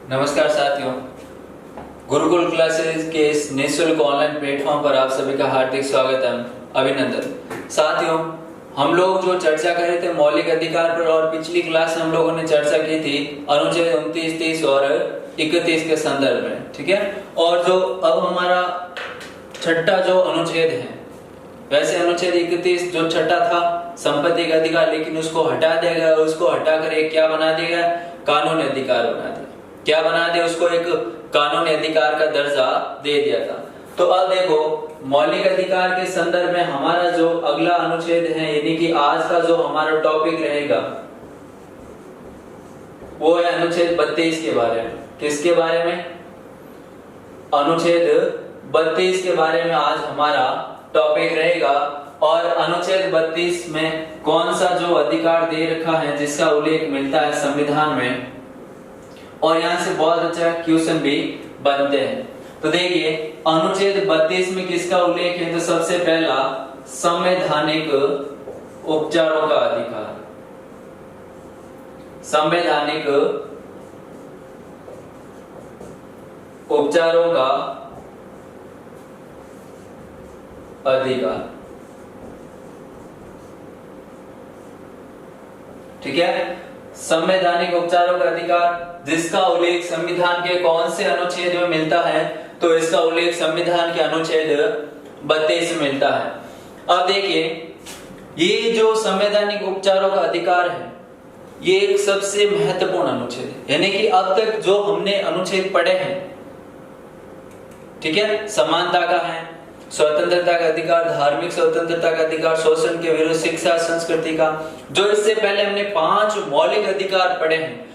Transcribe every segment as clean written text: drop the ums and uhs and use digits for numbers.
नमस्कार साथियों, गुरुकुल क्लासेस के इस निःशुल्क ऑनलाइन प्लेटफॉर्म पर आप सभी का हार्दिक स्वागत है, अभिनंदन। साथियों, हम लोग जो चर्चा कर रहे थे मौलिक अधिकार पर, और पिछली क्लास में हम लोगों ने चर्चा की थी अनुच्छेद 29, 30 और 31 के संदर्भ में, ठीक है। और जो अब हमारा छठा जो अनुच्छेद है, वैसे अनुच्छेद 31 जो छठा था संपत्ति का अधिकार, लेकिन उसको हटा दिया गया और उसको हटाकर एक क्या बना दिया गया, कानूनी अधिकार बना दिया। क्या बना दिया, उसको एक कानूनी अधिकार का दर्जा दे दिया था। तो अब देखो, मौलिक अधिकार के संदर्भ में हमारा जो अगला अनुच्छेद है, यानी कि आज का जो हमारा टॉपिक रहेगा वो है अनुच्छेद 32 के बारे में। किसके बारे में? अनुच्छेद 32 के बारे में आज हमारा टॉपिक रहेगा। और अनुच्छेद 32 में कौन सा जो अधिकार दे रखा है जिसका उल्लेख मिलता है संविधान में, और यहाँ से बहुत अच्छा क्वेश्चन भी बनते हैं। तो देखिए, अनुच्छेद 32 में किसका उल्लेख है? तो सबसे पहला संवैधानिक उपचारों का अधिकार। संवैधानिक उपचारों का अधिकार, ठीक है। संवैधानिक उपचारों का अधिकार जिसका उल्लेख संविधान के कौन से अनुच्छेद में मिलता है? तो इसका उल्लेख संविधान के अनुच्छेद 32 में मिलता है। अब देखिए, ये जो संवैधानिक उपचारों का अधिकार है, ये एक सबसे महत्वपूर्ण अनुच्छेद है। यानी कि अब तक जो हमने अनुच्छेद पढ़े हैं, ठीक है, समानता का है, स्वतंत्रता का अधिकार, धार्मिक स्वतंत्रता का अधिकार, शोषण के विरुद्ध शिक्षा संस्कृति का, जो इससे पहले हमने 5 मौलिक अधिकार पढ़े हैं।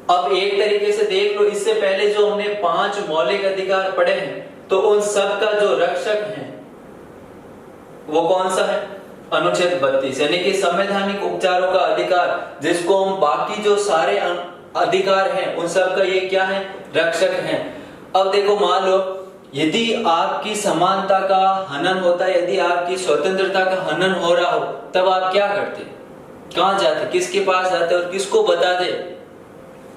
अब एक तरीके से देख लो, इससे पहले जो हमने 5 मौलिक अधिकार पढ़े हैं, तो उन सब का जो रक्षक है वो कौन सा है? अनुच्छेद 32, यानी कि संवैधानिक उपचारों का अधिकार, जिसको हम बाकी जो सारे अधिकार हैं उन सब का ये क्या है? रक्षक है। अब देखो, मान लो यदि आपकी समानता का हनन होता है, यदि आपकी स्वतंत्रता का हनन हो रहा हो, तब आप क्या करते? कहां जाते? किसके पास जाते और किसको बता दे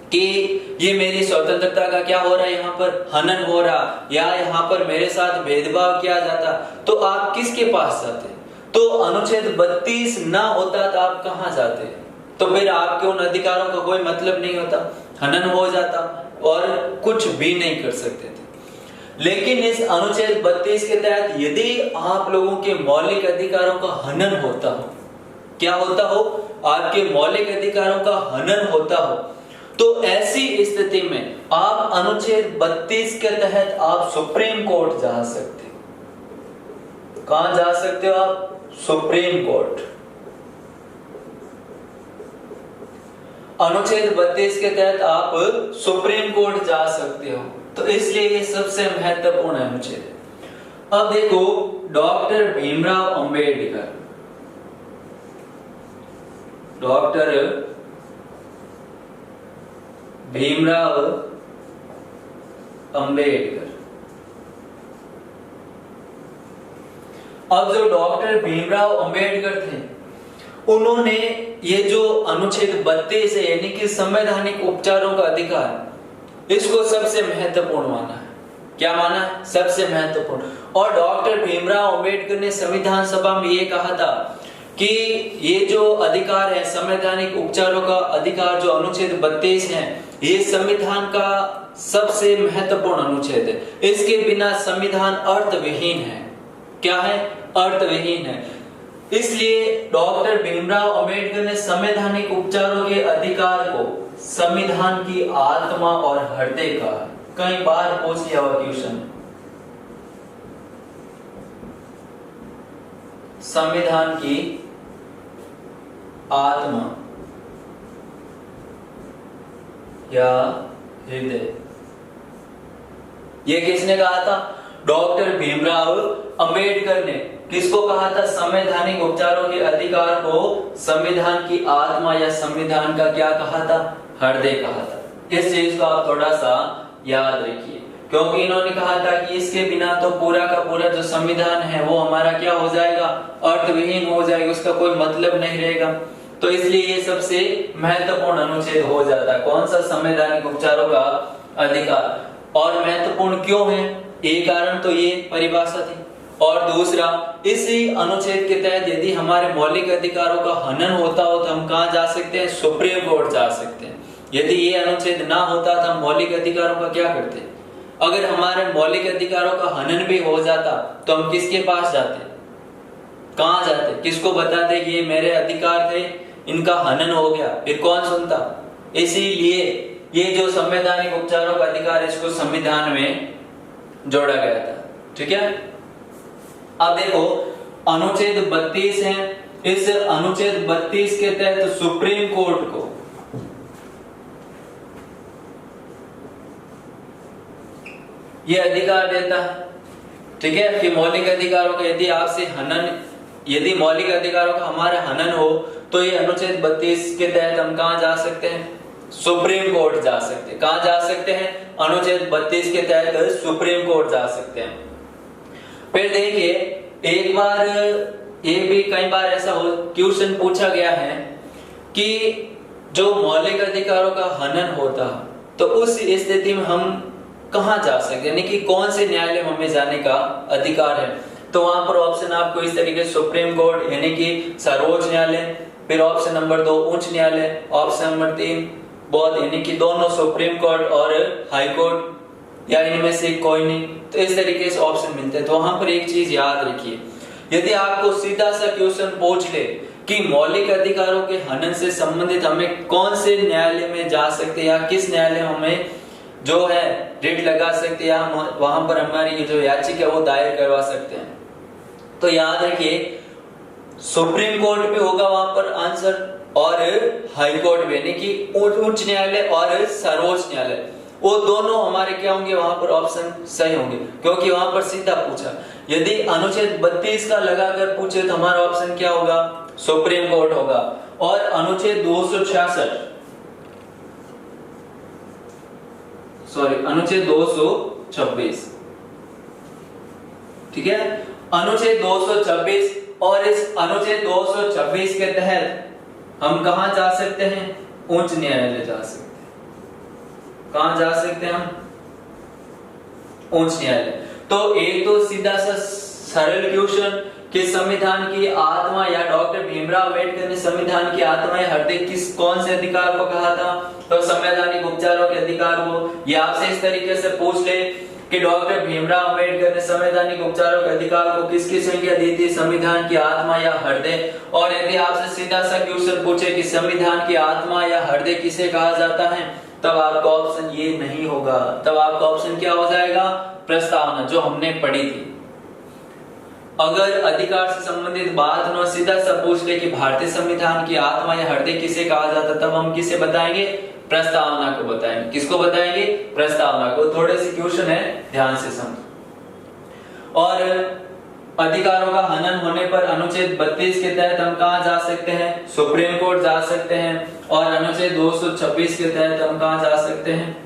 कि ये मेरी स्वतंत्रता का क्या हो रहा है, यहाँ पर हनन हो रहा, या यहाँ पर मेरे साथ भेदभाव किया जाता, तो आप किसके पास जाते? तो अनुच्छेद 32 ना होता तो आप कहां जाते? तो फिर आपके उन अधिकारों का कोई मतलब नहीं होता, हनन हो जाता और कुछ भी नहीं कर सकते थे। लेकिन इस अनुच्छेद 32 के तहत यदि आप लोगों के मौलिक अधिकारों का हनन होता हो, क्या होता हो? आपके मौलिक अधिकारों का हनन होता हो, तो ऐसी स्थिति में आप अनुच्छेद 32 के तहत आप सुप्रीम कोर्ट जा सकते हो। कहां जा सकते हो आप? Supreme court. अनुच्छेद 32 के तहत आप सुप्रीम कोर्ट जा सकते हो। तो इसलिए ये सबसे महत्वपूर्ण अनुच्छेद है। अब देखो, डॉक्टर भीमराव अंबेडकर, डॉक्टर भीमराव अंबेडकर। अब जो डॉक्टर भीमराव अंबेडकर थे, उन्होंने ये जो अनुच्छेद 32 है, यानी कि संवैधानिक उपचारों का अधिकार, इसको सबसे महत्वपूर्ण माना है। क्या माना है? सबसे महत्वपूर्ण। और डॉक्टर भीमराव अंबेडकर ने संविधान सभा में ये कहा था कि ये जो अधिकार है, संवैधानिक उपचारों का अधिकार, जो अनुच्छेद 32 है, ये संविधान का सबसे महत्वपूर्ण अनुच्छेद है। इसके बिना संविधान अर्थविहीन है। क्या है? अर्थविहीन है। इसलिए डॉक्टर भीमराव अंबेडकर ने संवैधानिक उपचारों के अधिकार को संविधान की आत्मा और हृदय का, कई बार पूछ लिया हुआ क्वेश्चन, संविधान की आत्मा या हृदय, ये किसने कहा था? डॉक्टर भीमराव अंबेडकर ने। किसको कहा था? संवैधानिक उपचारों के अधिकार को संविधान की आत्मा या संविधान का क्या कहा था? हृदय कहा था। इस चीज को आप थोड़ा सा याद रखिए, क्योंकि इन्होंने कहा था कि इसके बिना तो पूरा का पूरा जो संविधान है वो हमारा क्या हो जाएगा? अर्थविहीन हो जाएगा, उसका कोई मतलब नहीं रहेगा। तो इसलिए ये सबसे महत्वपूर्ण अनुच्छेद हो जाता है। कौन सा? संवैधानिक उपचारों का अधिकार। और महत्वपूर्ण क्यों है, एक कारण तो ये परिभाषा थी, और दूसरा इसी अनुच्छेद के तहत यदि हमारे मौलिक अधिकारों का हनन होता हो तो हम कहां जा सकते हैं, सुप्रीम कोर्ट जा सकते हैं। यदि ये अनुच्छेद ना होता तो हम मौलिक अधिकारों का क्या करते, अगर हमारे मौलिक अधिकारों का हनन भी हो जाता तो हम किसके पास जाते, कहां जाते, किसको बताते कि ये मेरे अधिकार थे, इनका हनन हो गया, फिर कौन सुनता। इसीलिए ये जो संवैधानिक उपचारों का अधिकार है इसको संविधान में जोड़ा गया था। ठीक है, अब देखो अनुच्छेद 32 है, इस अनुच्छेद 32 के तहत सुप्रीम कोर्ट को ये अधिकार देता है, ठीक है, कि मौलिक अधिकारों का यदि आपसे हनन, यदि मौलिक अधिकारों का हमारा हनन हो तो ये अनुच्छेद 32 के तहत हम कहां जा सकते हैं, सुप्रीम कोर्ट जा सकते हैं। कहां जा सकते हैं, अनुच्छेद 32 के तहत सुप्रीम कोर्ट जा सकते हैं। फिर देखिए एक बार ये भी कई बार ऐसा हो क्वेश्चन पूछा गया है कि जो मौलिक अधिकारों का हनन होता तो उस स्थिति में हम कहां जा सकते, यानी कि कौन से न्यायालय में हमें जाने का अधिकार है। तो वहां पर ऑप्शन आपको इस तरीके, सुप्रीम कोर्ट यानी कि सर्वोच्च न्यायालय, फिर ऑप्शन नंबर 2 उच्च न्यायालय, ऑप्शन नंबर 3 बोथ यानी कि दोनों सुप्रीम कोर्ट और हाई कोर्ट, या इनमें से कोई नहीं। तो इस तरीके से ऑप्शन मिलते हैं। तो वहां पर एक चीज याद रखिए, यदि आपको सीधा सा क्वेश्चन पूछ ले कि मौलिक अधिकारों के हनन से संबंधित हमें कौन से न्यायालय में जा सकते हैं या किस न्यायालय में हमें जो है रिट लगा सकते हैं या वहां पर हमारी जो याचिका है वो दायर करवा सकते हैं, तो याद रखिए सुप्रीम कोर्ट भी होगा वहां पर आंसर, और हाई कोर्ट भी, यानी कि उच्च न्यायालय और सर्वोच्च न्यायालय, वो दोनों हमारे क्या होंगे, वहां पर ऑप्शन सही होंगे, क्योंकि वहां पर सीधा पूछा। यदि अनुच्छेद 32 का लगाकर पूछे तो हमारा ऑप्शन क्या होगा, सुप्रीम कोर्ट होगा। और अनुच्छेद 266 अनुच्छेद 226, ठीक है, अनुच्छेद 226, और इस अनुच्छेद 226 के तहत हम कहां जा सकते हैं, उच्च न्यायालय जा सकते हैं। कहां जा सकते हैं हम, उच्च न्यायालय। तो एक तो सीधा सा सरल क्वेश्चन कि संविधान की आत्मा या डॉक्टर भीमराव अंबेडकर ने संविधान की आत्मा या हृदय किस कौन से अधिकार को कहा था, तो संवैधानिक उपचारों के अधिकार को। ये आपसे इस तरीके से पूछ ले कि डॉक्टर भीमराव अंबेडकर ने संवैधानिक उपचारों के अधिकार को किसकी संज्ञा दी थी, संविधान की आत्मा या हृदय। और यदि आपसे सीधा सा क्वेश्चन पूछे कि संविधान की आत्मा या हृदय किसे कहा जाता है, तब आपका ऑप्शन ये नहीं होगा, तब आपका ऑप्शन क्या हो जाएगा, प्रस्तावना, जो हमने पढ़ी थी। अगर अधिकार से संबंधित बात न सीधा सा पूछ ले कि भारतीय संविधान की आत्मा या हृदय किसे कहा जाता, तब हम किसे बताएंगे, प्रस्तावना को बताएंगे। किसको बताएंगे, प्रस्तावना को। थोड़े से क्वेश्चन है, ध्यान से समझो। और अधिकारों का हनन होने पर अनुच्छेद 32 के तहत हम कहां जा सकते हैं, सुप्रीम कोर्ट जा सकते हैं। और अनुच्छेद 226 के तहत हम कहां जा सकते हैं,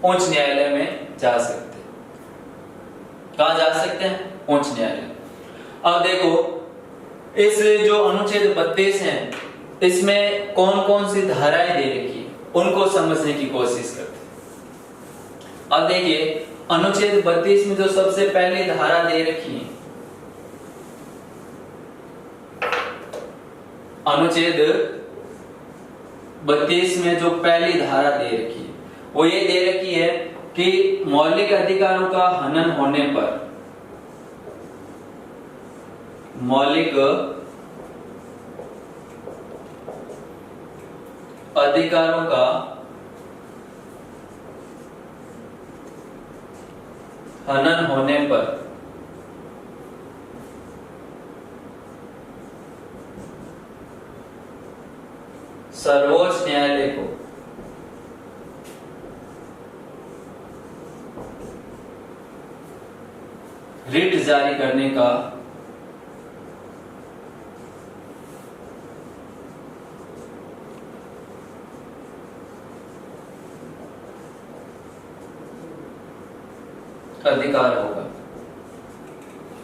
उच्च न्यायालय में जा सकते हैं। कहां जा सकते हैं, उच्च न्यायालय। अब देखो इस जो अनुच्छेद 32 है इसमें कौन कौन सी धाराएं दे रखी है उनको समझने की कोशिश करते हैं। अब देखिए अनुच्छेद 32 में जो सबसे पहली धारा दे रखी है, अनुच्छेद 32 में जो पहली धारा दे रखी है वो ये दे रखी है कि मौलिक अधिकारों का हनन होने पर, मौलिक अधिकारों का हनन होने पर सर्वोच्च न्यायालय को रिट जारी करने का अधिकार होगा।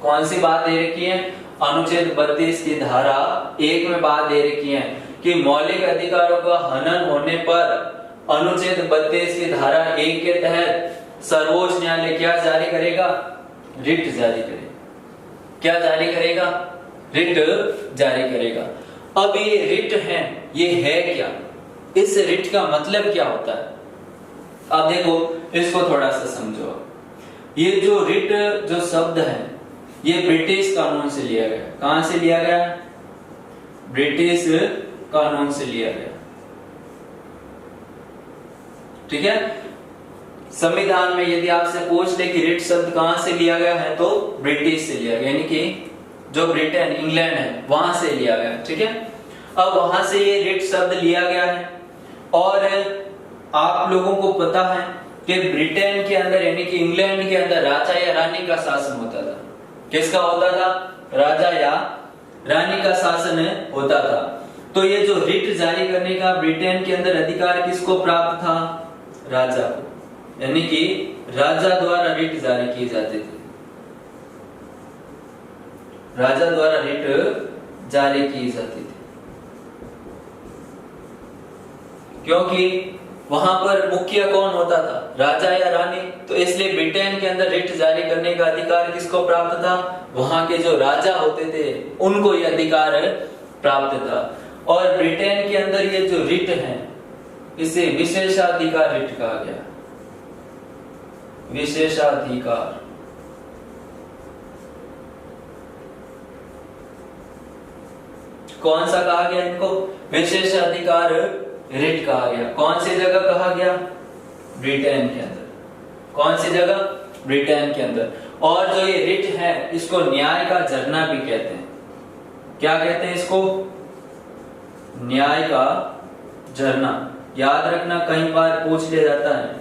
कौन सी बात दे रखी है, अनुच्छेद 32 की धारा 1 में बात दे रखी है कि मौलिक अधिकारों का हनन होने पर अनुच्छेद 32 की धारा 1 के तहत सर्वोच्च न्यायालय क्या जारी करेगा? रिट जारी करेगा। क्या जारी करेगा? रिट जारी करेगा। अब ये रिट है, ये है क्या? इस रिट का मतलब क्या होता है? अब देखो, इसको थोड़ा सा समझो। ये जो रिट जो शब्द है, ये ब्रिटिश कानून से लिया गया। कहां से लिया गया? ब्रिटिश कानून से लिया गया। ठीक है। संविधान में यदि आपसे पूछ ले कि रिट शब्द कहां से लिया गया है, तो ब्रिटिश से लिया गया, यानी कि जो ब्रिटेन, इंग्लैंड है, वहां से लिया गया। ठीक है। अब वहां से ये रिट शब्द लिया गया है, और आप लोगों को पता है कि ब्रिटेन के अंदर, यानी कि इंग्लैंड के अंदर राजा या रानी का शासन होता था। किसका होता था? राजा या रानी का शासन होता था। तो ये जो रिट जारी करने का ब्रिटेन के अंदर अधिकार किसको प्राप्त था? राजा को, यानी कि राजा द्वारा रिट जारी की जाती थी। राजा द्वारा रिट जारी की जाती थी, क्योंकि वहां पर मुखिया कौन होता था? राजा या रानी। तो इसलिए ब्रिटेन के अंदर रिट जारी करने का अधिकार किसको प्राप्त था? वहां के जो राजा होते थे उनको यह अधिकार प्राप्त था। और ब्रिटेन के अंदर ये जो रिट है, इसे विशेषाधिकार रिट कहा गया। विशेषाधिकार। कौन सा कहा गया इनको? विशेषाधिकार रिट कहा गया। कौन सी जगह कहा गया? ब्रिटेन के अंदर। कौन सी जगह? ब्रिटेन के अंदर। और जो ये रिट है, इसको न्याय का झरना भी कहते हैं। क्या कहते हैं इसको? न्याय का झरना। याद रखना, कई बार पूछ लिया जाता है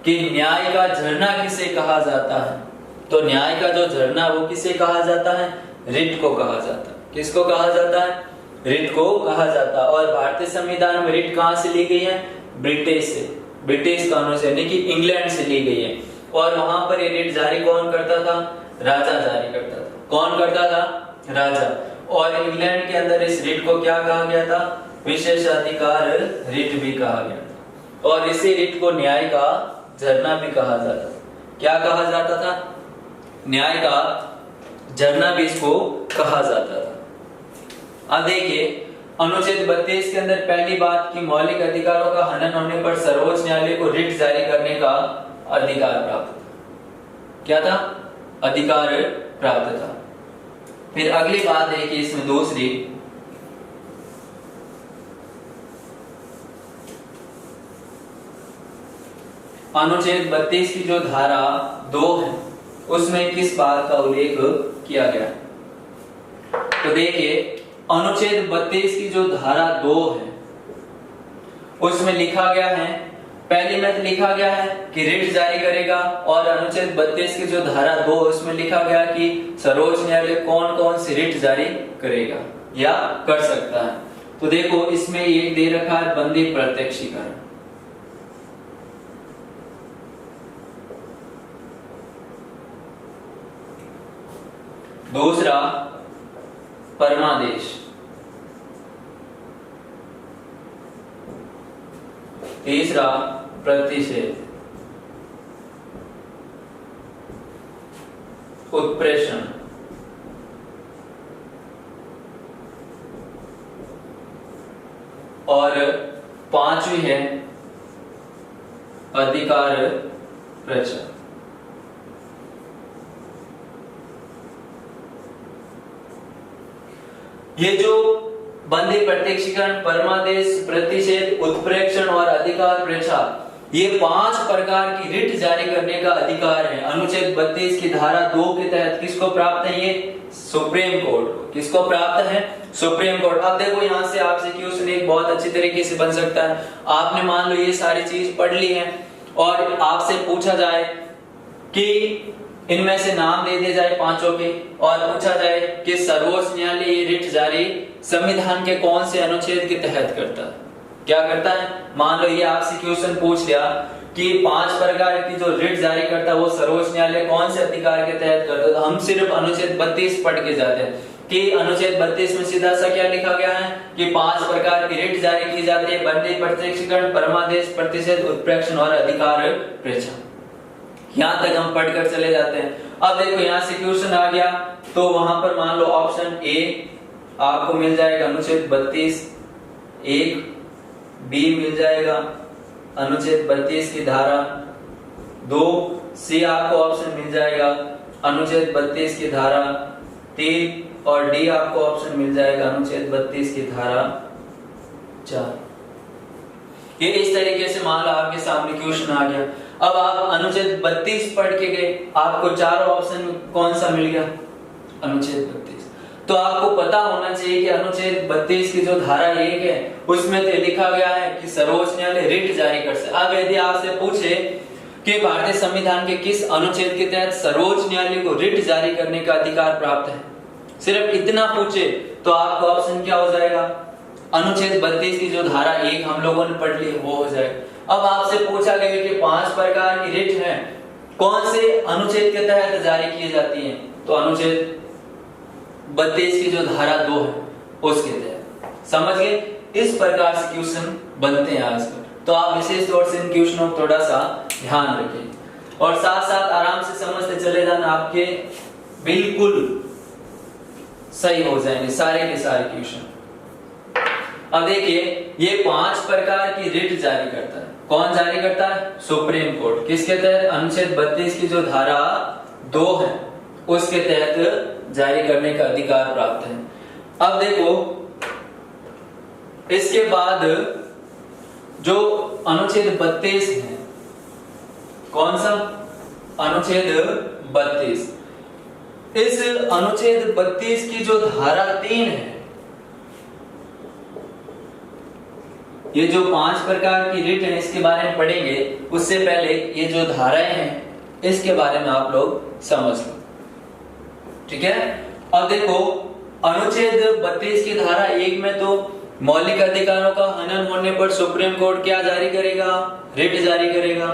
कि न्याय का झरना किसे कहा जाता है। तो न्याय का जो झरना, वो किसे कहा जाता है? रिट को कहा जाता है। किसको कहा जाता है? रिट को कहा जाता है। और भारतीय संविधान में रिट कहां से ली गई है? ब्रिटिश से, ब्रिटिश कानून से, यानी कि इंग्लैंड से ली गई है। और वहां पर ये रिट जारी कौन करता था? राजा जारी करता था। कौन करता था? राजा। और इंग्लैंड के अंदर इस रिट को क्या कहा गया था? विशेषाधिकार रिट भी कहा गया था। और इसी रिट को न्याय का झरना भी कहा जाता था। क्या कहा जाता था? न्याय का झरना भी इसको कहा जाता था। अब देखिए, अनुच्छेद 32 के अंदर पहली बात की मौलिक अधिकारों का हनन होने पर सर्वोच्च न्यायालय को रिट जारी करने का अधिकार प्राप्त था। क्या था? अधिकार प्राप्त था। फिर अगली बात देखिए, इसमें दूसरी, अनुच्छेद 32 की जो धारा 2 है, उसमें किस बात का उल्लेख किया गया? तो देखिए, अनुच्छेद 32 की जो धारा 2 है, उसमें लिखा गया है, पहली में लिखा गया है कि रिट जारी करेगा। और अनुच्छेद 32 की जो धारा 2, उसमें लिखा गया कि सर्वोच्च न्यायालय कौन कौन सी रिट जारी करेगा या कर सकता है। तो देखो, इसमें एक दे रखा है बंदी प्रत्यक्षीकरण। दूसरा परमादेश। तीसरा प्रतिषेध, उत्प्रेषण, और पांचवी है अधिकार प्रचार। ये जो बंदी प्रत्यक्षीकरण, परमादेश, प्रतिषेध, उत्प्रेक्षण और अधिकार प्रचार, ये 5 प्रकार की रिट जारी करने का अधिकार है। अनुच्छेद 32 की धारा 2 के तहत किसको प्राप्त है? ये सुप्रीम कोर्ट को। किसको प्राप्त है? Supreme court. अब देखो, यहां से आपसे क्वेश्चन एक बहुत अच्छी तरीके से बन सकता है। आपने मान लो ये सारी चीज पढ़ ली है, और आपसे पूछा जाए कि इनमें से नाम दे दिए जाए पांचों के, और पूछा जाए कि सर्वोच्च न्यायालय ये रिट जारी संविधान के कौन से अनुच्छेद के तहत करता है? क्या करता है? मान लो ये आपसे क्वेश्चन पूछ लिया कि 5 प्रकार की जो रिट जारी करता है वो सर्वोच्च न्यायालय कौन से अधिकार के तहत करता है, तो हम सिर्फ अनुच्छेद 32 पढ़ के जाते हैं। कि अनुच्छेद 32 में सीधा सा क्या लिखा गया है कि 5 प्रकार की रिट जारी की जाती है: बंदी, प्रत्यक्षीकरण, परमादेश, प्रतिषेध, उत्प्रेक्षण और अधिकार प्रेक्षण। यहां तक हम पढ़कर चले जाते हैं। अब देखो यहां से क्वेश्चन आ गया तो वहां पर मान लो ऑप्शन ए आपको मिल जाएगा अनुच्छेद 32 1, बी मिल जाएगा अनुच्छेद 32 की धारा 2, सी आपको ऑप्शन मिल जाएगा अनुच्छेद 32 की धारा 3 और डी आपको ऑप्शन मिल जाएगा अनुच्छेद 32 की धारा 4। ये इस तरीके से मान लो आपके सामने क्वेश्चन आ गया। अब आप अनुच्छेद 32 पढ़ के गए, आपको चारों ऑप्शन कौन सा मिल गया? अनुच्छेद 32। तो आपको पता होना चाहिए कि अनुच्छेद 32 की जो धारा 1 है उसमें तो लिखा गया है कि सर्वोच्च न्यायालय रिट जारी कर सकता है। अब यदि आपसे पूछे कि भारतीय संविधान के किस अनुच्छेद के तहत सर्वोच्च न्यायालय को रिट जारी करने का अधिकार प्राप्त है, सिर्फ इतना पूछे तो आपका ऑप्शन क्या हो जाएगा? अनुच्छेद 32 की जो धारा 1 हम लोगों ने पढ़ ली वो हो जाएगा। अब आपसे पूछा गया कि 5 प्रकार की रिट हैं, कौन से अनुच्छेद के तहत जारी की जाती हैं? तो अनुच्छेद 32 की जो धारा 2 है उसके तहत। समझ गए? इस प्रकार से क्वेश्चन बनते हैं आज पर। तो आप विशेष तौर से इन क्वेश्चनों को थोड़ा सा ध्यान रखें और साथ साथ आराम से समझते चले जाना, आपके बिल्कुल सही हो जाएंगे सारे के सारे क्वेश्चन। अब देखिए ये 5 प्रकार की रिट जारी करता है। कौन जारी करता है? Supreme court. किसके तहत? अनुच्छेद 32 की जो धारा 2 है उसके तहत जारी करने का अधिकार प्राप्त है। अब देखो इसके बाद जो अनुच्छेद 32 है, कौन सा? अनुच्छेद 32। इस अनुच्छेद 32 की जो धारा 3 है, ये जो 5 प्रकार की रिट है इसके बारे में पढ़ेंगे, उससे पहले ये जो धाराएं हैं इसके बारे में आप लोग समझ लो। ठीक है? अब देखो अनुच्छेद 32 की धारा 1 में तो मौलिक अधिकारों का हनन होने पर सुप्रीम कोर्ट क्या जारी करेगा? रिट जारी करेगा।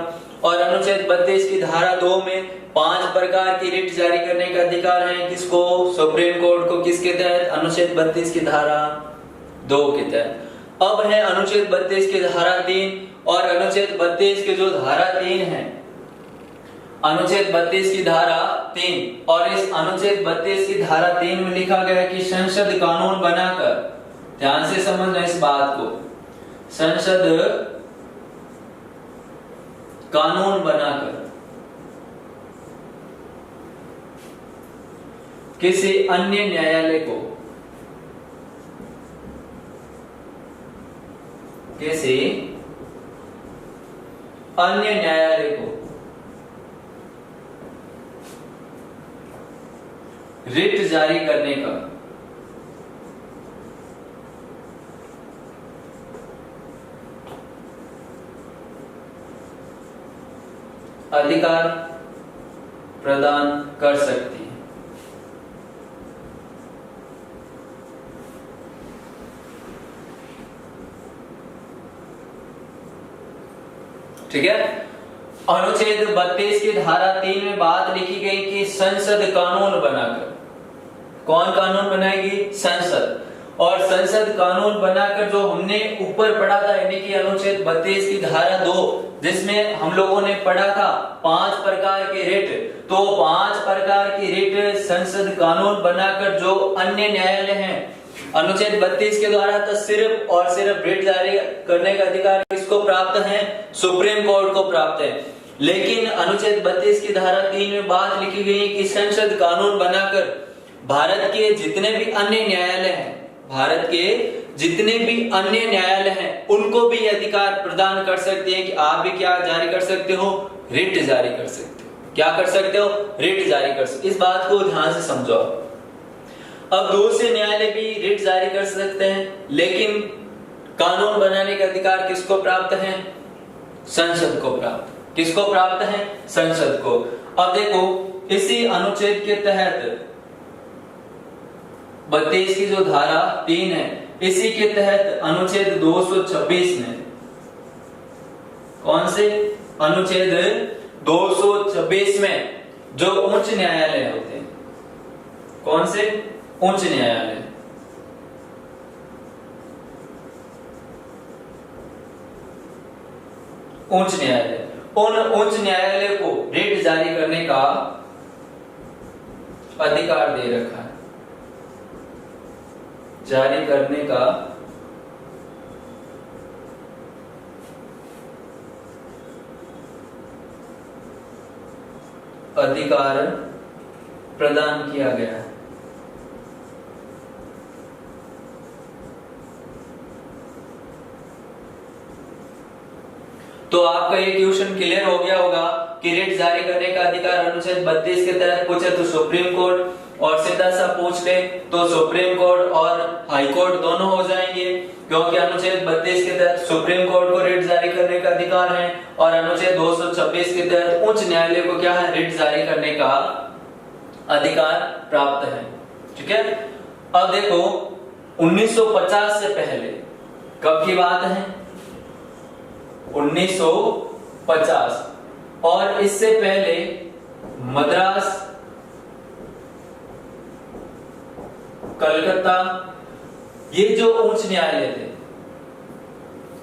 और अनुच्छेद 32 की धारा 2 में 5 प्रकार की रिट जारी करने का अधिकार है किसको? सुप्रीम कोर्ट को। किसके तहत? अनुच्छेद 32 की धारा 2 के तहत। अब है अनुच्छेद 32 की धारा 3 और अनुच्छेद 32 की जो धारा 3 है, अनुच्छेद 32 की धारा 3 और इस अनुच्छेद 32 की धारा 3 में लिखा गया कि संसद कानून बनाकर, ध्यान से समझना इस बात को, संसद कानून बनाकर किसी अन्य न्यायालय को, किसी अन्य न्यायालय को रिट जारी करने का अधिकार प्रदान कर सकती है। ठीक है? अनुच्छेद 32 की धारा 3 में बात लिखी गई कि संसद कानून बनाकर, कौन कानून बनाएगी? संसद। और संसद कानून बनाकर जो हमने ऊपर पढ़ा था यानी कि अनुच्छेद 32 की धारा 2 जिसमें हम लोगों ने पढ़ा था 5 प्रकार की रिट, तो 5 प्रकार की रिट संसद कानून बनाकर जो अन्य न्यायालय हैं, अनुच्छेद 32 के द्वारा तो सिर्फ और सिर्फ रिट जारी करने का अधिकार किसको प्राप्त है? सुप्रीम कोर्ट को प्राप्त है। लेकिन अनुच्छेद 32 की धारा 3 में बात लिखी गई कि संसद कानून बनाकर भारत के जितने भी अन्य न्यायालय हैं, भारत के जितने भी अन्य न्यायालय हैं उनको भी अधिकार प्रदान कर सकते हैं कि आप भी क्या जारी कर सकते हो? रिट जारी कर सकते हो। क्या कर सकते हो? रिट जारी कर सकते हो। इस बात को ध्यान से समझो। अब दूसरे न्यायालय भी रिट जारी कर सकते हैं, लेकिन कानून बनाने का अधिकार किसको प्राप्त है? संसद को प्राप्त। किसको प्राप्त है? संसद को। अब देखो इसी अनुच्छेद के तहत 32 की जो धारा 3 है, इसी के तहत अनुच्छेद 226 में, कौन से? अनुच्छेद 226 में जो उच्च न्यायालय होते हैं, कौन से? उच्च न्यायालय। उच्च न्यायालय, उन उच्च न्यायालय को रिट जारी करने का अधिकार दे रखा है, जारी करने का अधिकार प्रदान किया गया है। तो आपका ये क्वेश्चन क्लियर हो गया होगा कि रिट जारी करने का अधिकार अनुच्छेद 32 के तहत पूछे तो सुप्रीम कोर्ट और सीधा सा पूछ ले तो सुप्रीम कोर्ट और हाई कोर्ट दोनों हो जाएंगे, क्योंकि अनुच्छेद 32 के तहत सुप्रीम कोर्ट को रिट जारी करने का अधिकार है और अनुच्छेद 226 के तहत उच्च न्यायालय को क्या है, रिट जारी करने का अधिकार प्राप्त है। ठीक है, अब देखो 1950 से पहले, कब की बात है, 1950, और इससे पहले मद्रास, कलकत्ता, ये जो उच्च न्यायालय थे,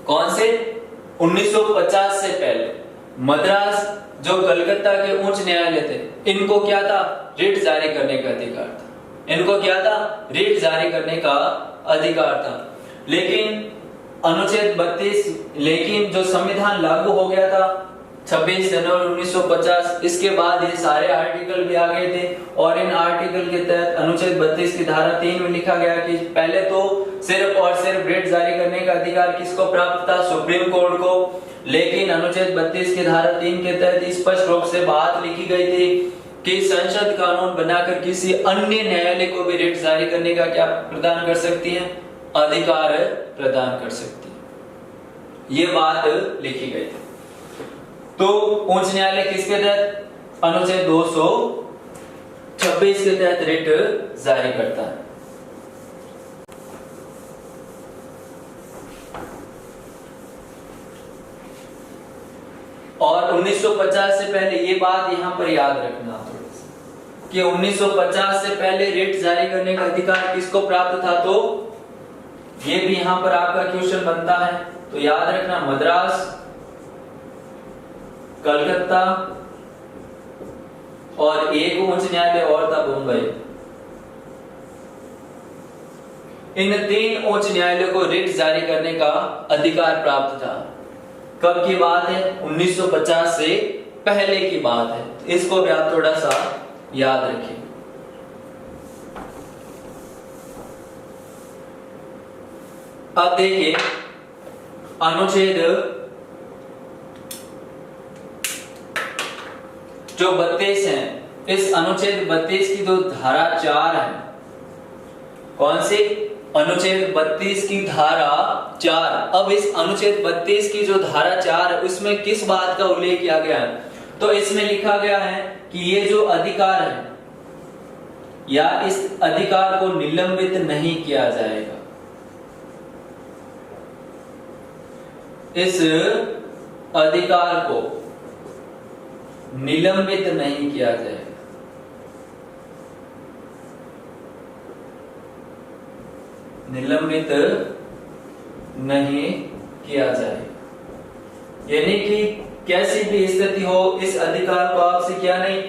कौन से, 1950 से पहले मद्रास जो कलकत्ता के उच्च न्यायालय थे, इनको क्या था, रिट जारी करने का अधिकार था। इनको क्या था, रिट जारी करने का अधिकार था। लेकिन अनुच्छेद 32, लेकिन जो संविधान लागू हो गया था 26 जनवरी 1950, इसके बाद ये सारे आर्टिकल भी आ गए थे और इन आर्टिकल के तहत अनुच्छेद 32 की धारा 3 में लिखा गया कि पहले तो सिर्फ और सिर्फ रिट जारी करने का अधिकार किसको प्राप्त था, सुप्रीम कोर्ट को। लेकिन अनुच्छेद 32 की धारा 3 के तहत स्पष्ट रूप से बात लिखी गई थी कि संसद कानून बनाकर किसी अन्य न्यायालय को भी रिट जारी करने का क्या प्रदान कर सकती है, अधिकार प्रदान कर सकती है। ये बात लिखी गई थी। तो उच्च न्यायालय किसके तहत, अनुच्छेद 226 के तहत रिट जारी करता है। और 1950 से पहले, ये बात यहां पर याद रखना थोड़ा सा कि 1950 से पहले रिट जारी करने का अधिकार किसको प्राप्त था, तो ये भी यहां पर आपका क्वेश्चन बनता है। तो याद रखना, मद्रास, कलकत्ता और एक उच्च न्यायालय और था मुंबई, इन 3 उच्च न्यायालयों को रिट जारी करने का अधिकार प्राप्त था। कब की बात है, 1950 से पहले की बात है। इसको भी आप थोड़ा सा याद रखें। अब देखिए अनुच्छेद जो 32 है, इस अनुच्छेद 32 की जो धारा 4 है, कौन सी, अनुच्छेद 32 की धारा 4। अब इस अनुच्छेद 32 की जो धारा 4 है उसमें किस बात का उल्लेख किया गया है, तो इसमें लिखा गया है कि ये जो अधिकार है या इस अधिकार को निलंबित नहीं किया जाएगा। इस अधिकार को निलंबित नहीं किया जाएगा। निलंबित नहीं किया जाएगा, यानी कि कैसी भी स्थिति हो इस अधिकार को आपसे क्या नहीं,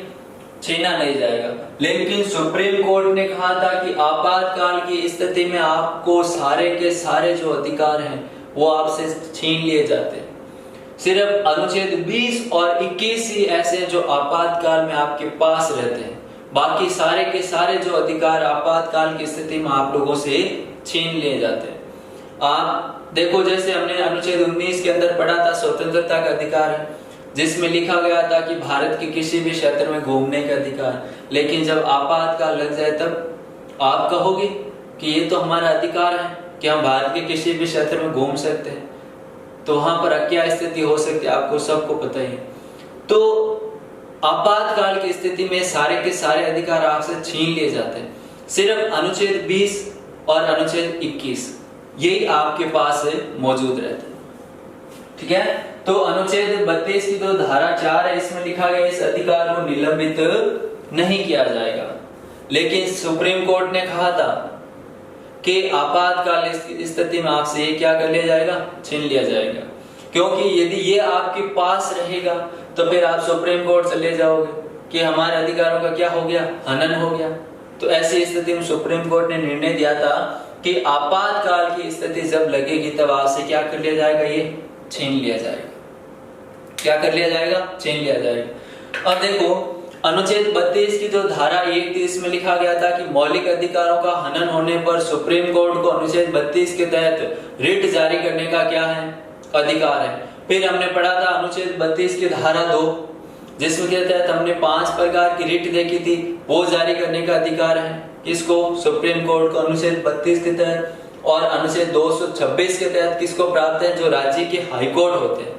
छीना नहीं जाएगा। लेकिन सुप्रीम कोर्ट ने कहा था कि आपातकाल की स्थिति में आपको सारे के सारे जो अधिकार हैं वो आपसे छीन लिए जाते हैं। सिर्फ अनुच्छेद 20 और 21 ही ऐसे जो आपातकाल में आपके पास रहते हैं, बाकी सारे के सारे जो अधिकार आपातकाल की स्थिति में आप लोगों से छीन लिए जाते हैं। आप देखो, जैसे हमने अनुच्छेद 19 के अंदर पढ़ा था स्वतंत्रता का अधिकार है, जिसमें लिखा गया था कि भारत के किसी भी क्षेत्र में घूमने का अधिकार। लेकिन जब आपातकाल लग जाए तब आप कहोगे कि ये तो हमारा अधिकार है कि हम भारत के किसी भी क्षेत्र में घूम सकते हैं, तो वहां पर क्या स्थिति हो सकती है आपको सबको पता ही है। तो आपातकाल की स्थिति में सारे के सारे अधिकार आपसे छीन लिए जाते हैं। सिर्फ अनुच्छेद 20 और अनुच्छेद 21 यही आपके पास मौजूद रहते हैं। ठीक है, तो अनुच्छेद 32 की जो धारा 4 है इसमें लिखा गया इस अधिकार को निलंबित नहीं किया जाएगा। लेकिन सुप्रीम कोर्ट ने कहा था कि आपातकाल स्थिति में आपसे ये क्या कर लिया जाएगा, छीन लिया जाएगा। क्योंकि यदि ये आपके पास रहेगा तो फिर आप सुप्रीम कोर्ट चले जाओगे कि हमारे अधिकारों का क्या हो गया, हनन हो गया। तो ऐसी स्थिति में सुप्रीम कोर्ट ने निर्णय दिया था कि आपातकाल की स्थिति जब लगेगी तब आपसे क्या कर लिया जाएगा, ये छीन लिया जाएगा। क्या कर लिया जाएगा, छीन लिया जाएगा। अब देखो अनुच्छेद 32 की जो धारा 1 थी इसमें लिखा गया था कि मौलिक अधिकारों का हनन होने पर सुप्रीम कोर्ट को अनुच्छेद 32 के तहत रिट जारी करने का क्या है, अधिकार है। फिर हमने पढ़ा था अनुच्छेद 32 की धारा 2 जिसमें के तहत हमने 5 प्रकार की रिट देखी थी, वो जारी करने का अधिकार है किसको, सुप्रीम कोर्ट को अनुच्छेद 32 के तहत। और अनुच्छेद 226 के तहत किसको प्राप्त है, जो राज्य के हाई कोर्ट होते हैं,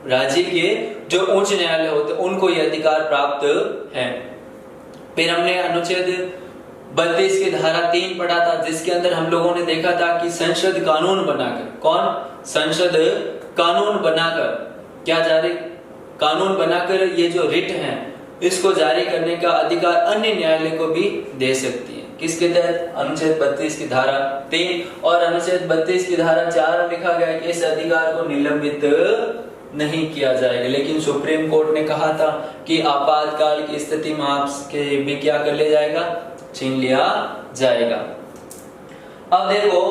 राज्य के जो उच्च न्यायालय होते हैं उनको ये अधिकार प्राप्त है। फिर हमने अनुच्छेद 32 की धारा 3 पढ़ा था जिसके अंदर हम लोगों ने देखा था कि संसद कानून बनाकर, कौन, संसद कानून बनाकर क्या जारी, कानून बनाकर ये जो रिट है इसको जारी करने का अधिकार अन्य न्यायालय को भी दे सकती है। किसके तहत, अनुच्छेद 32 की धारा 3 और अनुच्छेद 32 की धारा 4 लिखा गया कि इस अधिकार को निलंबित नहीं किया जाएगा। लेकिन सुप्रीम कोर्ट ने कहा था कि आपातकाल की स्थिति में आपके भी क्या कर लिया जाएगा, छीन लिया जाएगा। अब देखो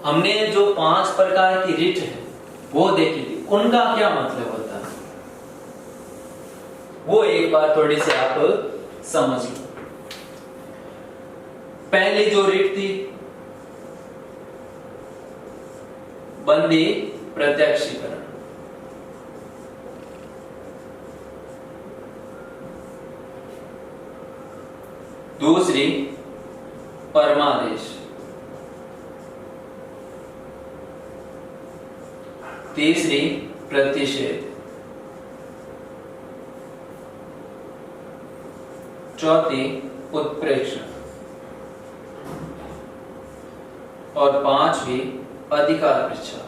हमने जो 5 प्रकार की रिट है वो देखी थी, उनका क्या मतलब होता है वो एक बार थोड़ी सी आप समझ लो। पहली जो रिट थी बंदी प्रत्यक्षीकरण, दूसरी परमादेश, तीसरी प्रतिषेध, चौथी उत्प्रेक्षण और 5वीं अधिकार परीक्षा।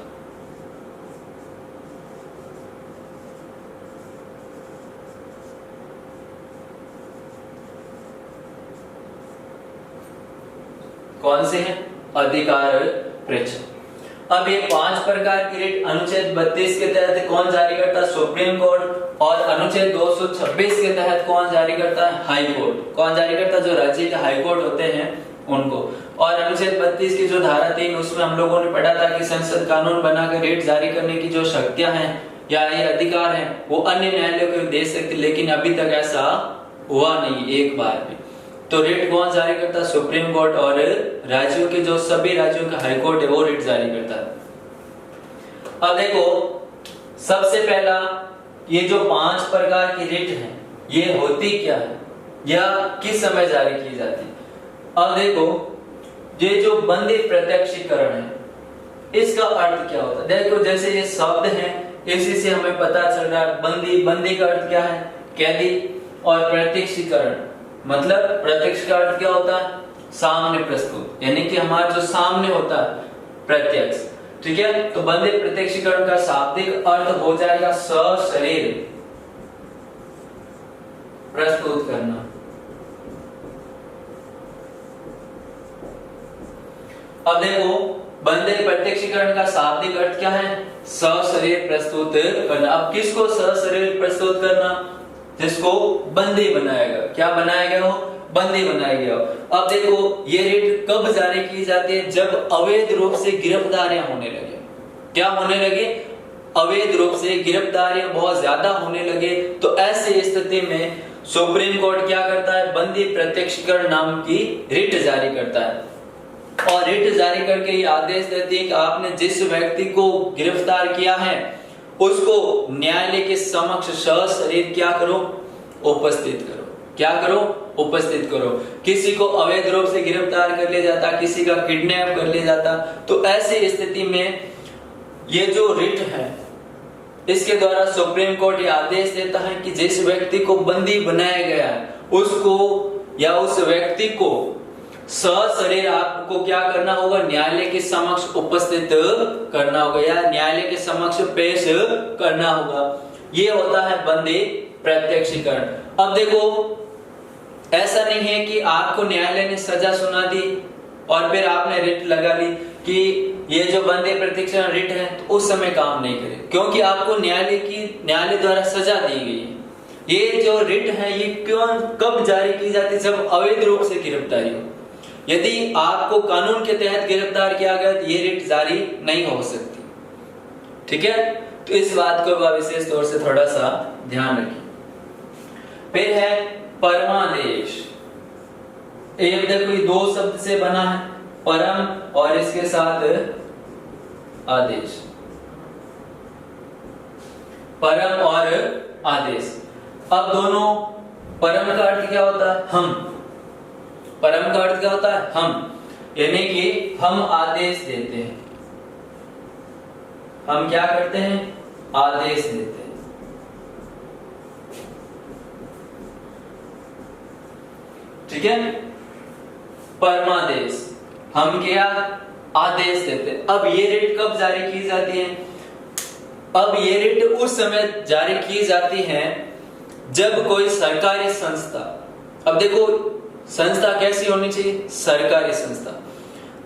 कौन से हैं, अधिकार परीक्षा। अब ये 5 प्रकार की रिट अनुच्छेद 32 के तहत कौन जारी करता है, सुप्रीम कोर्ट। और अनुच्छेद 226 के तहत कौन जारी करता है, हाई कोर्ट। कौन जारी करता है, जो राज्य के हाई कोर्ट होते हैं उनको। और अनुच्छेद 32 की जो धारा 3 उसमें हम लोगों ने पढ़ा था कि संसद कानून बनाकर रिट जारी करने की जो शक्तियां हैं या ये अधिकार हैं वो अन्य न्यायालयों को दे सकती, लेकिन अभी तक ऐसा हुआ नहीं एक बार भी। तो रिट कौन जारी करता है, सुप्रीम कोर्ट। और राज्यों के जो सभी राज्यों का हाई कोर्ट है वो रिट जारी करता है। अब देखो सबसे पहला ये जो 5 प्रकार की रिट है ये होती क्या है या किस समय जारी की जाती है। अब देखो ये जो बंदी प्रत्यक्षीकरण है इसका अर्थ क्या होता है। देखो जैसे ये शब्द है इसी से हमें पता चल रहा है बंदी, बंदी का अर्थ क्या है, कैदी। और प्रत्यक्षीकरण मतलब प्रत्यक्ष का अर्थ क्या होता है, सामने प्रस्तुत, यानी कि हमारा जो सामने होता है प्रत्यक्ष, ठीक है। तो बंदी प्रत्यक्षीकरण का शाब्दिक अर्थ हो जाएगा सशरीर प्रस्तुत करना। अब देखो बंदी प्रत्यक्षीकरण का शाब्दिक अर्थ क्या है, सशरीर प्रस्तुत करना। अब किसको सशरीर प्रस्तुत करना, जिसको बंदी बनाया गया। क्या बनाया गया हो, बंदी बनाया गया हो। अब देखो ये रिट कब जारी की जाती है, जब अवैध रूप से गिरफ्तारियां होने लगे। क्या होने लगे, अवैध रूप से गिरफ्तारियां बहुत ज्यादा होने लगे। तो ऐसे स्थिति में सुप्रीम कोर्ट क्या करता है, बंदी प्रत्यक्षीकरण नाम की रिट जारी करता है। और रिट जारी करके ये आदेश देती है कि आपने जिस व्यक्ति को गिरफ्तार किया है उसको न्यायालय के समक्ष सशरीर क्या करो, उपस्थित करो। क्या करो, उपस्थित करो। किसी को अवैध रूप से गिरफ्तार कर लिया जाता, किसी का किडनैप कर लिया जाता, तो ऐसी स्थिति में ये जो रिट है इसके द्वारा सुप्रीम कोर्ट ये आदेश देता है कि जिस व्यक्ति को बंदी बनाया गया है उसको या उस व्यक्ति को सशरीर आपको क्या करना होगा, न्यायालय के समक्ष उपस्थित करना होगा या न्यायालय के समक्ष पेश करना होगा। ये होता है बंदी प्रत्यक्षीकरण। अब देखो ऐसा नहीं है कि आपको न्यायालय ने सजा सुना दी और फिर आपने रिट लगा ली कि ये जो बंदे प्रतीक्षण रिट है तो उस समय काम नहीं करे, क्योंकि आपको न्यायालय द्वारा सजा दी गई है। ये जो रिट है ये कब जारी की जाती है? जब अवैध रूप से गिरफ्तारी हो। यदि आपको कानून के तहत गिरफ्तार किया गया तो ये रिट जारी नहीं हो सकती। ठीक है, तो इस बात को विशेष तौर से थोड़ा सा ध्यान रखिए। फिर है परमादेश। ये देखो ये दो शब्द से बना है, परम और इसके साथ आदेश। परम और आदेश। अब दोनों, परम का अर्थ क्या होता है? हम। परम का अर्थ क्या होता है? हम, यानी कि हम आदेश देते हैं। हम क्या करते हैं? आदेश देते हैं। ठीक है, परमादेश, हम क्या आदेश देते हैं। अब ये रिट कब जारी की जाती है? अब ये रिट उस समय जारी की जाती है जब कोई सरकारी संस्था, अब देखो संस्था कैसी होनी चाहिए? सरकारी संस्था।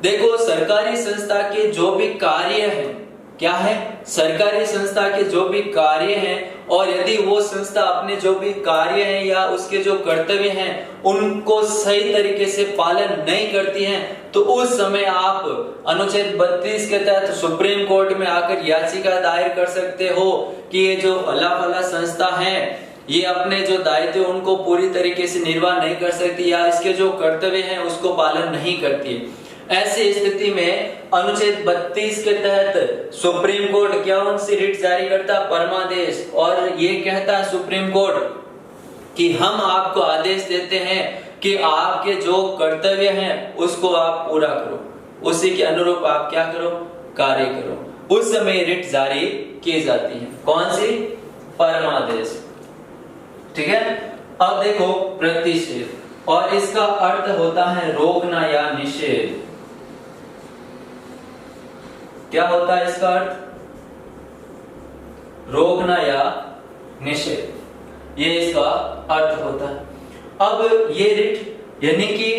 देखो सरकारी संस्था के जो भी कार्य हैं, क्या है? सरकारी संस्था के जो भी कार्य हैं, और यदि वो संस्था अपने जो भी कार्य हैं या उसके जो कर्तव्य हैं उनको सही तरीके से पालन नहीं करती हैं, तो उस समय आप अनुच्छेद 32 के तहत सुप्रीम कोर्ट में आकर याचिका दायर कर सकते हो कि ये जो फला संस्था है ये अपने जो दायित्व उनको पूरी तरीके से निर्वाह नहीं कर सकती या इसके जो कर्तव्य हैं उसको पालन नहीं करती है। ऐसी स्थिति में अनुच्छेद 32 के तहत सुप्रीम कोर्ट क्या उनसे रिट जारी करता? परमादेश। और ये कहता है सुप्रीम कोर्ट कि हम आपको आदेश देते हैं कि आपके जो कर्तव्य हैं उसको आप पूरा करो, उसी के अनुरूप आप क्या करो? कार्य करो। उस समय रिट जारी की जाती है। कौन सी? परमादेश। ठीक है, अब देखो प्रतिषेध, और इसका अर्थ होता है रोकना या निषेध। क्या होता है इसका अर्थ? रोकना या निषेध, ये इसका अर्थ होता है। अब ये रिट यानी कि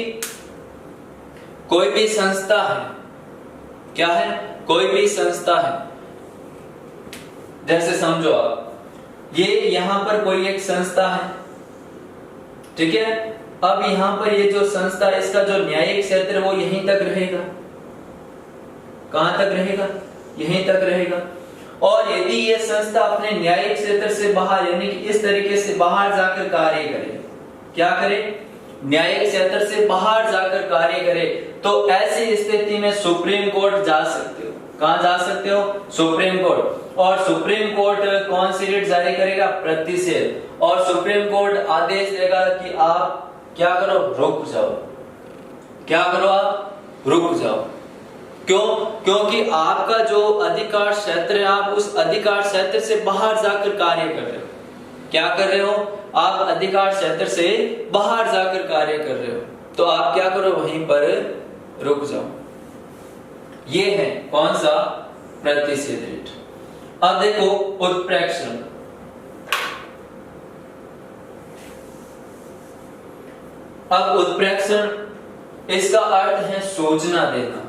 कोई भी संस्था है, क्या है? कोई भी संस्था है, जैसे समझो आप ये यहां पर कोई एक संस्था है, ठीक है। अब यहां पर ये जो संस्था, इसका जो न्यायिक क्षेत्र वो यहीं तक रहेगा। कहां तक रहेगा? यहीं तक रहेगा। और यदि ये संस्था अपने न्यायिक क्षेत्र से बाहर यानी कि इस तरीके से बाहर जाकर कार्य करे, क्या करे? न्यायिक क्षेत्र से बाहर जाकर कार्य करे, तो ऐसी स्थिति में सुप्रीम कोर्ट जा सकते हो। कहां जा सकते हो? Supreme court. और सुप्रीम कोर्ट कौन सी रिट जारी करेगा? प्रतिषेध। और सुप्रीम कोर्ट आदेश देगा कि आप क्या करो? रुक जाओ। क्या करो? आप रुक जाओ। क्यों? क्योंकि आपका जो अधिकार क्षेत्र है, आप उस अधिकार क्षेत्र से बाहर जाकर कार्य कर रहे हो। क्या कर रहे हो? आप अधिकार क्षेत्र से बाहर जाकर कार्य कर रहे हो, तो आप क्या करो? वहीं पर रुक जाओ। ये है कौन सा? प्रतिषेध रिट। अब देखो उत्प्रेक्षण। अब उत्प्रेक्षण, इसका अर्थ है सूचना देना।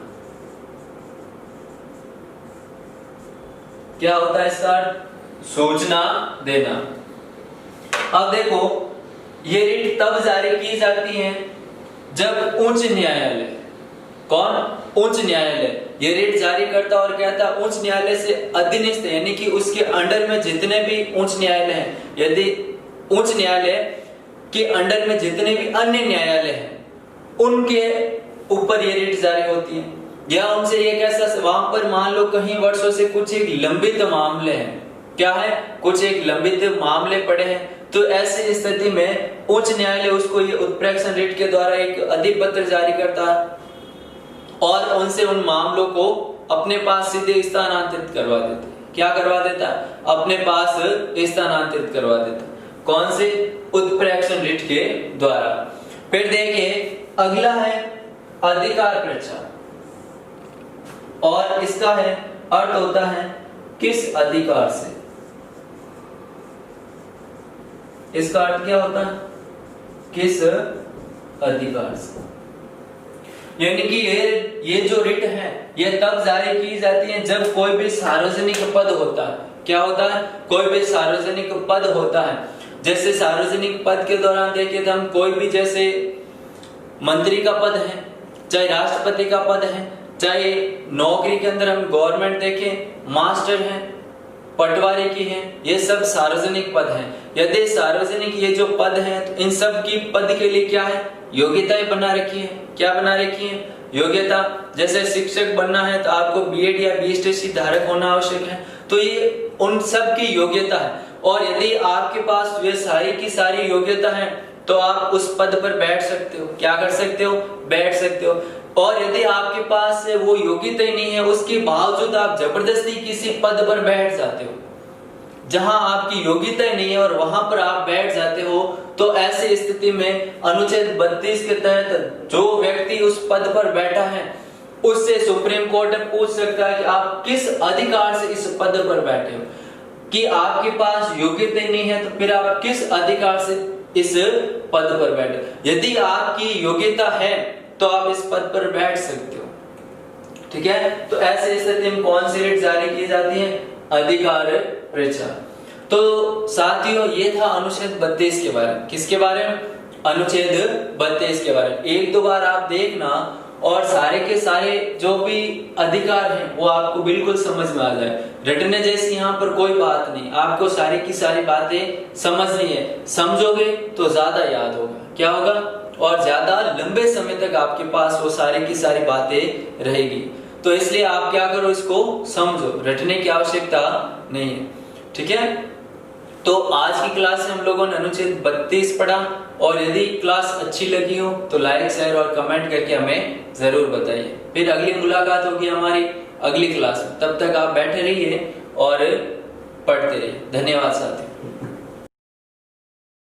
क्या होता है इसका अर्थ? सूचना देना। अब देखो ये रिट तब जारी की जाती है जब उच्च न्यायालय, कौन? उच्च न्यायालय ये रिट जारी करता और कहता उच्च न्यायालय से अधीनस्थ यानी कि उसके अंडर में जितने भी उच्च न्यायालय हैं, यदि उच्च न्यायालय के अंडर में जितने भी अन्य न्यायालय हैं उनके ऊपर ये रिट जारी होती है। या उनसे ये कैसा, वहां पर मान लो कहीं वर्षों से कुछ एक लंबित मामले हैं, क्या है? कुछ एक लंबित मामले पड़े हैं, तो ऐसी स्थिति में उच्च न्यायालय उसको ये उत्प्रेक्षण रिट के द्वारा एक अधिपत्र जारी करता है और उनसे उन मामलों को अपने पास सीधे स्थानांतरित करवा देते। क्या करवा देता? अपने पास स्थानांतरित करवा देता। कौन से? उत्प्रेक्षण रिट के द्वारा। फिर देखिए अगला है अधिकार प्रचार, और इसका है अर्थ होता है किस अधिकार से। इसका अर्थ क्या होता है? किस अधिकार से। यानी कि ये जो रिट है ये तब जारी की जाती है जब कोई भी सार्वजनिक पद होता है। क्या होता है? कोई भी सार्वजनिक पद होता है। जैसे सार्वजनिक पद के दौरान देखिए तो हम कोई भी, जैसे मंत्री का पद है, चाहे राष्ट्रपति का पद है, चाहे नौकरी के अंदर हम गवर्नमेंट देखें, मास्टर है, पटवारी की है, ये सब सार्वजनिक पद हैं। यदि सार्वजनिक ये जो पद हैं तो इन सब की पद के लिए क्या है? योग्यताएं बना रखी है। क्या बना रखी है? योग्यता। जैसे शिक्षक बनना है तो आपको बीएड या बीएसटीसी धारक होना आवश्यक है, तो ये उन सब की योग्यता है। और यदि आपके पास वे सारी की सारी योग्यता है तो आप उस पद पर बैठ सकते हो। क्या कर सकते हो? बैठ सकते हो। और यदि आपके पास वो योग्यता ही नहीं है, उसके बावजूद आप जबरदस्ती किसी पद पर बैठ जाते हो जहां आपकी योग्यता ही नहीं है और वहां पर आप बैठ जाते हो, तो ऐसी स्थिति में अनुच्छेद 32 के तहत जो व्यक्ति उस पद पर बैठा है उससे सुप्रीम कोर्ट पूछ सकता है कि आप किस अधिकार से इस पद पर बैठे हो। कि आपके पास योग्यता ही नहीं है तो फिर आप किस अधिकार से इस पद पर बैठे। यदि आपकी योग्यता है तो आप इस पद पर बैठ सकते हो। ठीक है, तो ऐसे स्थिति में कौन सी रिट जारी की जाती है? अधिकार परीक्षा। तो साथियों ये था अनुच्छेद 32 के बारे में। किसके बारे में? अनुच्छेद 32 के बारे में। एक दो बार आप देखना और सारे के सारे जो भी अधिकार हैं वो आपको बिल्कुल समझ में आ जाए। रटने जैसी यहाँ पर कोई बात नहीं, आपको सारी की सारी बातें समझनी है। समझोगे तो ज्यादा याद होगा। क्या होगा? और ज्यादा लंबे समय तक आपके पास वो सारी की सारी बातें रहेगी। तो इसलिए आप क्या करो, इसको समझो, रटने की आवश्यकता नहीं है। ठीक है, तो आज की क्लास में हम लोगों ने अनुच्छेद 32 पढ़ा। और यदि क्लास अच्छी लगी हो तो लाइक, शेयर और कमेंट करके हमें जरूर बताइए। फिर अगली मुलाकात होगी हमारी अगली क्लास में। तब तक आप बैठे रहिए और पढ़ते रहिए। धन्यवाद साथियों।